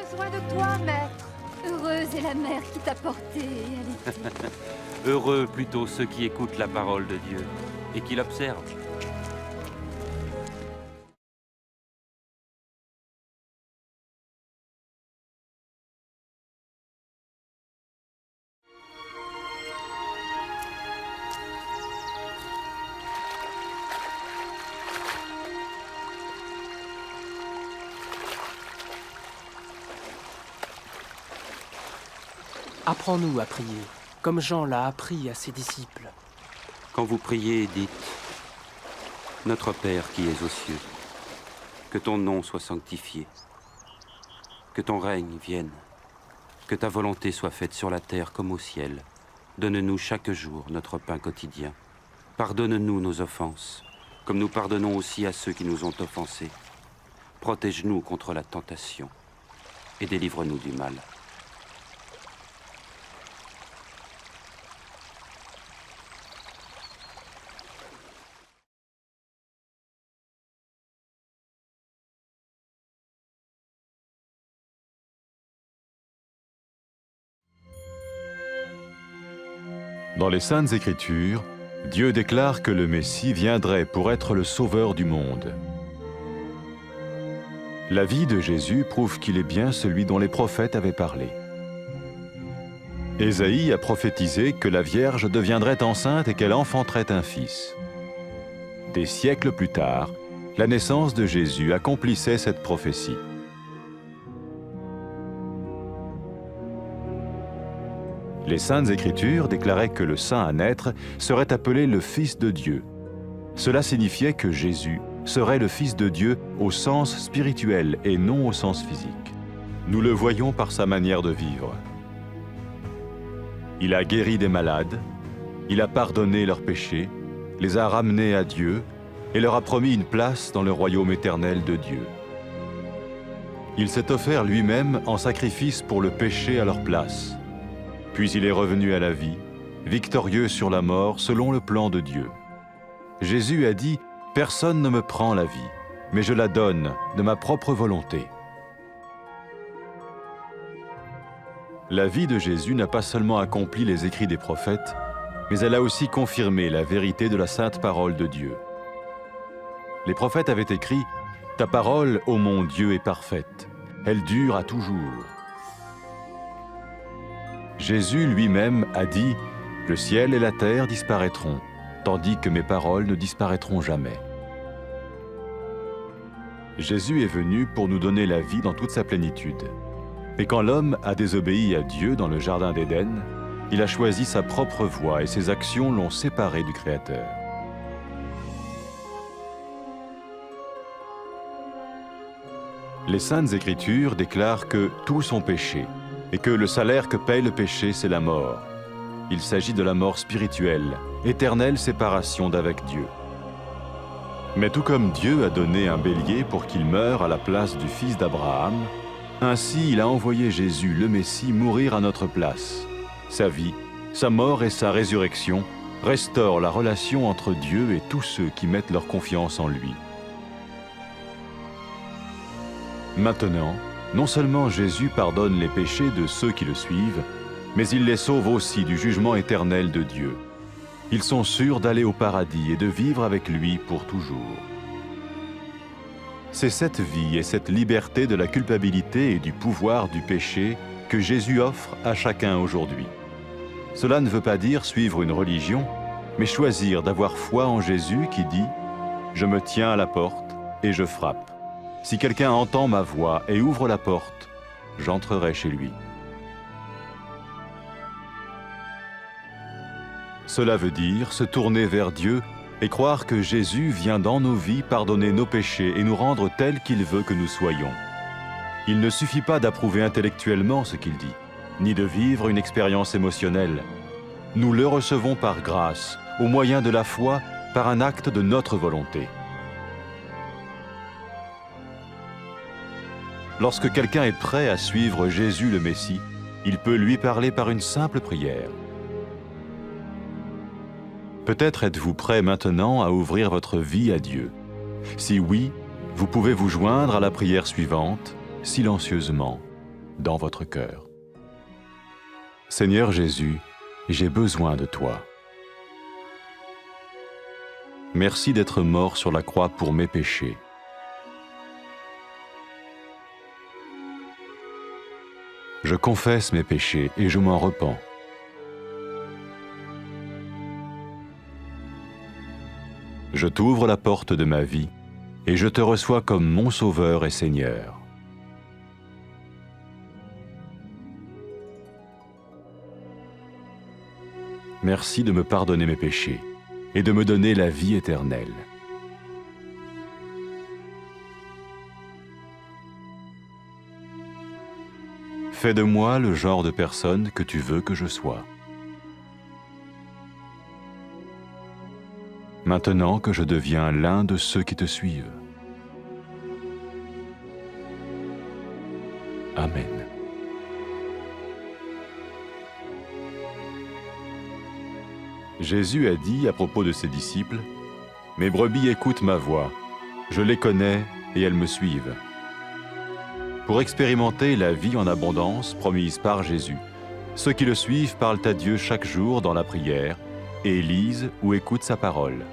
besoin de toi, maître. Heureuse est la mère qui t'a porté et allaitée. Heureux plutôt ceux qui écoutent la parole de Dieu et qui l'observent. Apprends-nous à prier, comme Jean l'a appris à ses disciples. Quand vous priez, dites « Notre Père qui es aux cieux, que ton nom soit sanctifié, que ton règne vienne, que ta volonté soit faite sur la terre comme au ciel. Donne-nous chaque jour notre pain quotidien. Pardonne-nous nos offenses, comme nous pardonnons aussi à ceux qui nous ont offensés. Protège-nous contre la tentation et délivre-nous du mal. » Dans les Saintes Écritures, Dieu déclare que le Messie viendrait pour être le sauveur du monde. La vie de Jésus prouve qu'il est bien celui dont les prophètes avaient parlé. Ésaïe a prophétisé que la Vierge deviendrait enceinte et qu'elle enfanterait un fils. Des siècles plus tard, la naissance de Jésus accomplissait cette prophétie. Les Saintes Écritures déclaraient que le saint à naître serait appelé le Fils de Dieu. Cela signifiait que Jésus serait le Fils de Dieu au sens spirituel et non au sens physique. Nous le voyons par sa manière de vivre. Il a guéri des malades, il a pardonné leurs péchés, les a ramenés à Dieu et leur a promis une place dans le royaume éternel de Dieu. Il s'est offert lui-même en sacrifice pour le péché à leur place. Puis il est revenu à la vie, victorieux sur la mort selon le plan de Dieu. Jésus a dit « Personne ne me prend la vie, mais je la donne de ma propre volonté. » La vie de Jésus n'a pas seulement accompli les écrits des prophètes, mais elle a aussi confirmé la vérité de la sainte parole de Dieu. Les prophètes avaient écrit « Ta parole, ô mon Dieu, est parfaite, elle dure à toujours. » Jésus lui-même a dit « Le ciel et la terre disparaîtront, tandis que mes paroles ne disparaîtront jamais. » Jésus est venu pour nous donner la vie dans toute sa plénitude. Et quand l'homme a désobéi à Dieu dans le jardin d'Éden, il a choisi sa propre voie et ses actions l'ont séparé du Créateur. Les Saintes Écritures déclarent que tous ont péché et que le salaire que paye le péché, c'est la mort. Il s'agit de la mort spirituelle, éternelle séparation d'avec Dieu. Mais tout comme Dieu a donné un bélier pour qu'il meure à la place du fils d'Abraham, ainsi il a envoyé Jésus, le Messie, mourir à notre place. Sa vie, sa mort et sa résurrection restaurent la relation entre Dieu et tous ceux qui mettent leur confiance en lui. Maintenant, non seulement Jésus pardonne les péchés de ceux qui le suivent, mais il les sauve aussi du jugement éternel de Dieu. Ils sont sûrs d'aller au paradis et de vivre avec lui pour toujours. C'est cette vie et cette liberté de la culpabilité et du pouvoir du péché que Jésus offre à chacun aujourd'hui. Cela ne veut pas dire suivre une religion, mais choisir d'avoir foi en Jésus qui dit « Je me tiens à la porte et je frappe. Si quelqu'un entend ma voix et ouvre la porte, j'entrerai chez lui. » Cela veut dire se tourner vers Dieu et croire que Jésus vient dans nos vies pardonner nos péchés et nous rendre tels qu'il veut que nous soyons. Il ne suffit pas d'approuver intellectuellement ce qu'il dit, ni de vivre une expérience émotionnelle. Nous le recevons par grâce, au moyen de la foi, par un acte de notre volonté. Lorsque quelqu'un est prêt à suivre Jésus le Messie, il peut lui parler par une simple prière. Peut-être êtes-vous prêt maintenant à ouvrir votre vie à Dieu. Si oui, vous pouvez vous joindre à la prière suivante, silencieusement. dans votre cœur. Seigneur Jésus, j'ai besoin de toi. Merci d'être mort sur la croix pour mes péchés. Je confesse mes péchés et je m'en repens. Je t'ouvre la porte de ma vie et je te reçois comme mon Sauveur et Seigneur. Merci de me pardonner mes péchés et de me donner la vie éternelle. Fais de moi le genre de personne que tu veux que je sois. Maintenant que je deviens l'un de ceux qui te suivent. Amen. Jésus a dit à propos de ses disciples, « Mes brebis écoutent ma voix, je les connais et elles me suivent. » Pour expérimenter la vie en abondance promise par Jésus, ceux qui le suivent parlent à Dieu chaque jour dans la prière et lisent ou écoutent sa parole.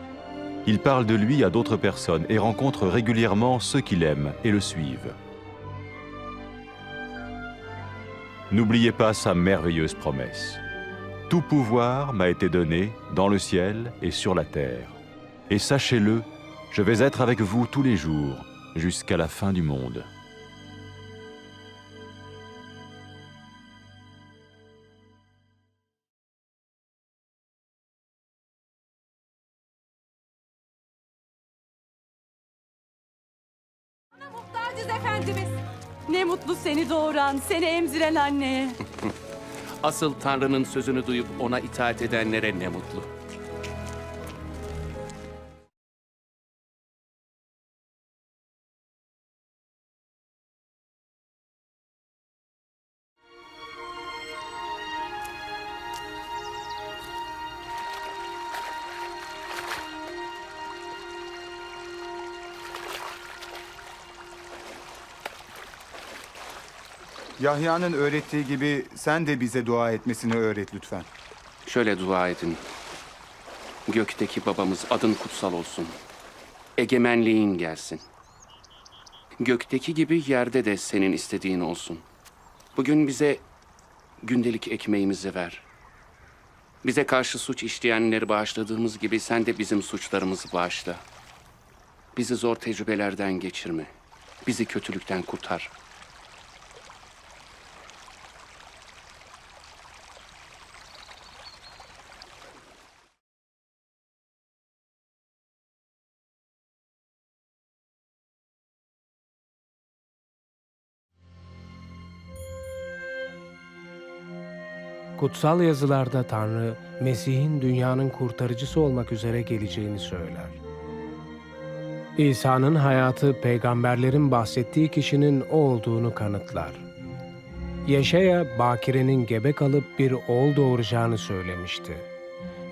Ils parlent de lui à d'autres personnes et rencontrent régulièrement ceux qui l'aiment et le suivent. N'oubliez pas sa merveilleuse promesse. Tout pouvoir m'a été donné dans le ciel et sur la terre. Et sachez-le, je vais être avec vous tous les jours, jusqu'à la fin du monde. Muhtacız Efendimiz. Ne mutlu seni doğuran, seni emziren anneye. Asıl Tanrı'nın sözünü duyup ona itaat edenlere ne mutlu. Yahya'nın öğrettiği gibi sen de bize dua etmesini öğret lütfen. Şöyle dua edin. Gökteki babamız adın kutsal olsun. Egemenliğin gelsin. Gökteki gibi yerde de senin istediğin olsun. Bugün bize gündelik ekmeğimizi ver. Bize karşı suç işleyenleri bağışladığımız gibi sen de bizim suçlarımızı bağışla. Bizi zor tecrübelerden geçirme. Bizi kötülükten kurtar. Kutsal yazılarda Tanrı, Mesih'in dünyanın kurtarıcısı olmak üzere geleceğini söyler. İsa'nın hayatı peygamberlerin bahsettiği kişinin o olduğunu kanıtlar. Yeşaya, Bakire'nin gebe kalıp bir oğul doğuracağını söylemişti.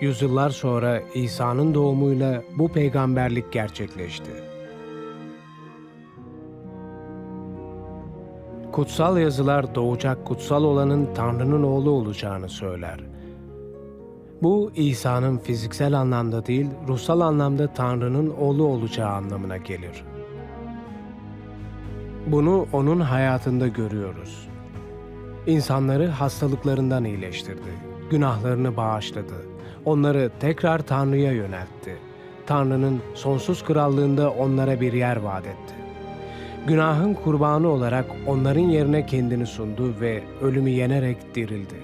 Yüzyıllar sonra İsa'nın doğumuyla bu peygamberlik gerçekleşti. Kutsal yazılar doğacak kutsal olanın Tanrı'nın oğlu olacağını söyler. Bu İsa'nın fiziksel anlamda değil, ruhsal anlamda Tanrı'nın oğlu olacağı anlamına gelir. Bunu onun hayatında görüyoruz. İnsanları hastalıklarından iyileştirdi, günahlarını bağışladı, onları tekrar Tanrı'ya yöneltti. Tanrı'nın sonsuz krallığında onlara bir yer vaat etti. Günahın kurbanı olarak onların yerine kendini sundu ve ölümü yenerek dirildi.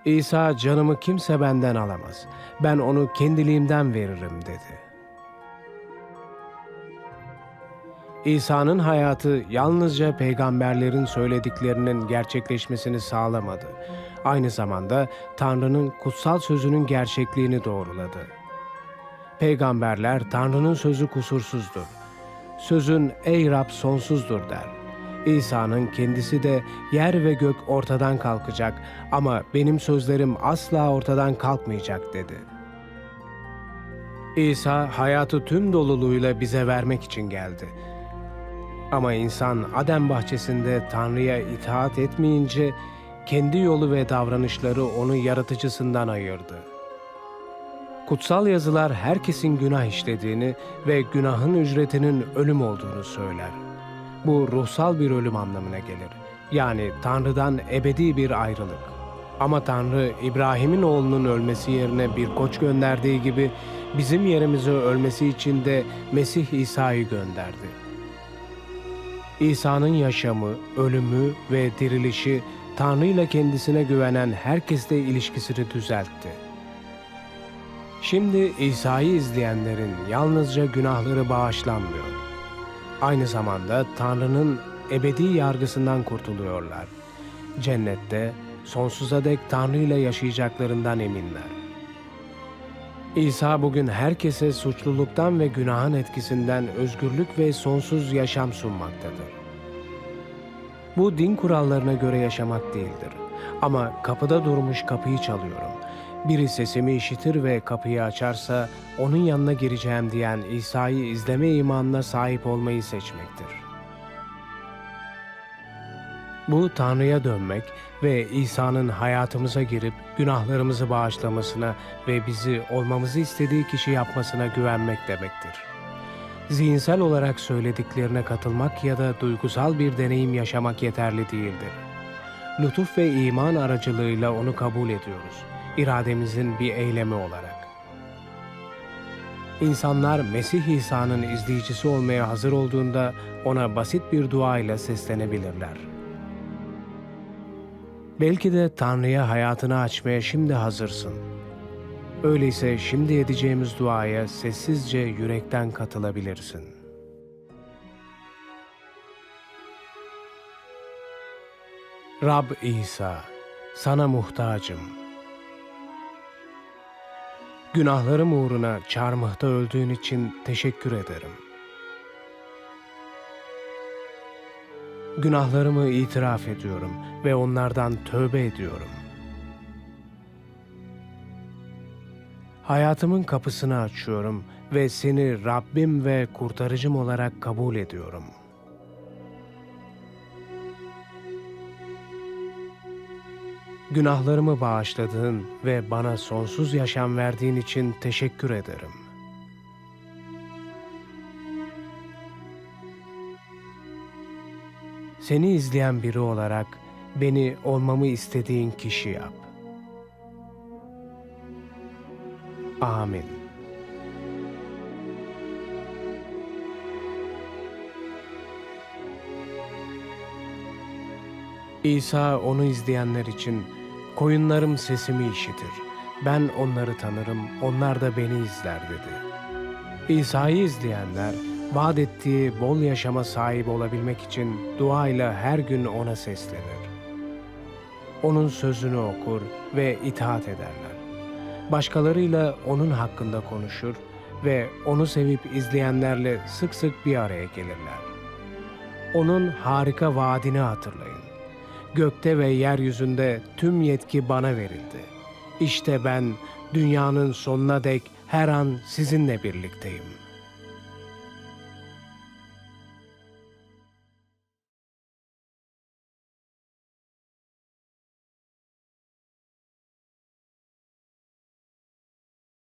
İsa, canımı kimse benden alamaz, ben onu kendiliğimden veririm dedi. İsa'nın hayatı yalnızca peygamberlerin söylediklerinin gerçekleşmesini sağlamadı. Aynı zamanda Tanrı'nın kutsal sözünün gerçekliğini doğruladı. Peygamberler Tanrı'nın sözü kusursuzdur. Sözün ey Rab sonsuzdur der. İsa'nın kendisi de yer ve gök ortadan kalkacak ama benim sözlerim asla ortadan kalkmayacak dedi. İsa hayatı tüm doluluğuyla bize vermek için geldi. Ama insan Adem bahçesinde Tanrı'ya itaat etmeyince kendi yolu ve davranışları onu yaratıcısından ayırdı. Kutsal yazılar herkesin günah işlediğini ve günahın ücretinin ölüm olduğunu söyler. Bu ruhsal bir ölüm anlamına gelir. Yani Tanrı'dan ebedi bir ayrılık. Ama Tanrı İbrahim'in oğlunun ölmesi yerine bir koç gönderdiği gibi bizim yerimize ölmesi için de Mesih İsa'yı gönderdi. İsa'nın yaşamı, ölümü ve dirilişi Tanrı ile kendisine güvenen herkesle ilişkisini düzeltti. Şimdi İsa'yı izleyenlerin yalnızca günahları bağışlanmıyor. Aynı zamanda Tanrı'nın ebedi yargısından kurtuluyorlar. Cennette sonsuza dek Tanrı ile yaşayacaklarından eminler. İsa bugün herkese suçluluktan ve günahın etkisinden özgürlük ve sonsuz yaşam sunmaktadır. Bu din kurallarına göre yaşamak değildir. Ama kapıda durmuş kapıyı çalıyorum. Biri sesimi işitir ve kapıyı açarsa onun yanına gireceğim diyen İsa'yı izleme imanına sahip olmayı seçmektir. Bu Tanrı'ya dönmek ve İsa'nın hayatımıza girip günahlarımızı bağışlamasına ve bizi olmamızı istediği kişi yapmasına güvenmek demektir. Zihinsel olarak söylediklerine katılmak ya da duygusal bir deneyim yaşamak yeterli değildir. Lütuf ve iman aracılığıyla onu kabul ediyoruz, irademizin bir eylemi olarak. İnsanlar Mesih İsa'nın izleyicisi olmaya hazır olduğunda ona basit bir dua ile seslenebilirler. Belki de Tanrı'ya hayatını açmaya şimdi hazırsın. Öyleyse şimdi edeceğimiz duaya sessizce yürekten katılabilirsin. Rab İsa, sana muhtacım. Günahlarım uğruna çarmıhta öldüğün için teşekkür ederim. Günahlarımı itiraf ediyorum ve onlardan tövbe ediyorum. Hayatımın kapısını açıyorum ve seni Rabbim ve kurtarıcım olarak kabul ediyorum. Günahlarımı bağışladığın ve bana sonsuz yaşam verdiğin için teşekkür ederim. Seni izleyen biri olarak beni olmamı istediğin kişi yap. Amin. İsa onu izleyenler için, koyunlarım sesimi işitir, ben onları tanırım, onlar da beni izler dedi. İsa'yı izleyenler, vaat ettiği bol yaşama sahip olabilmek için duayla her gün ona seslenir. Onun sözünü okur ve itaat ederler. Başkalarıyla onun hakkında konuşur ve onu sevip izleyenlerle sık sık bir araya gelirler. Onun harika vaadini hatırlayın. Gökte ve yeryüzünde tüm yetki bana verildi. İşte ben dünyanın sonuna dek her an sizinle birlikteyim.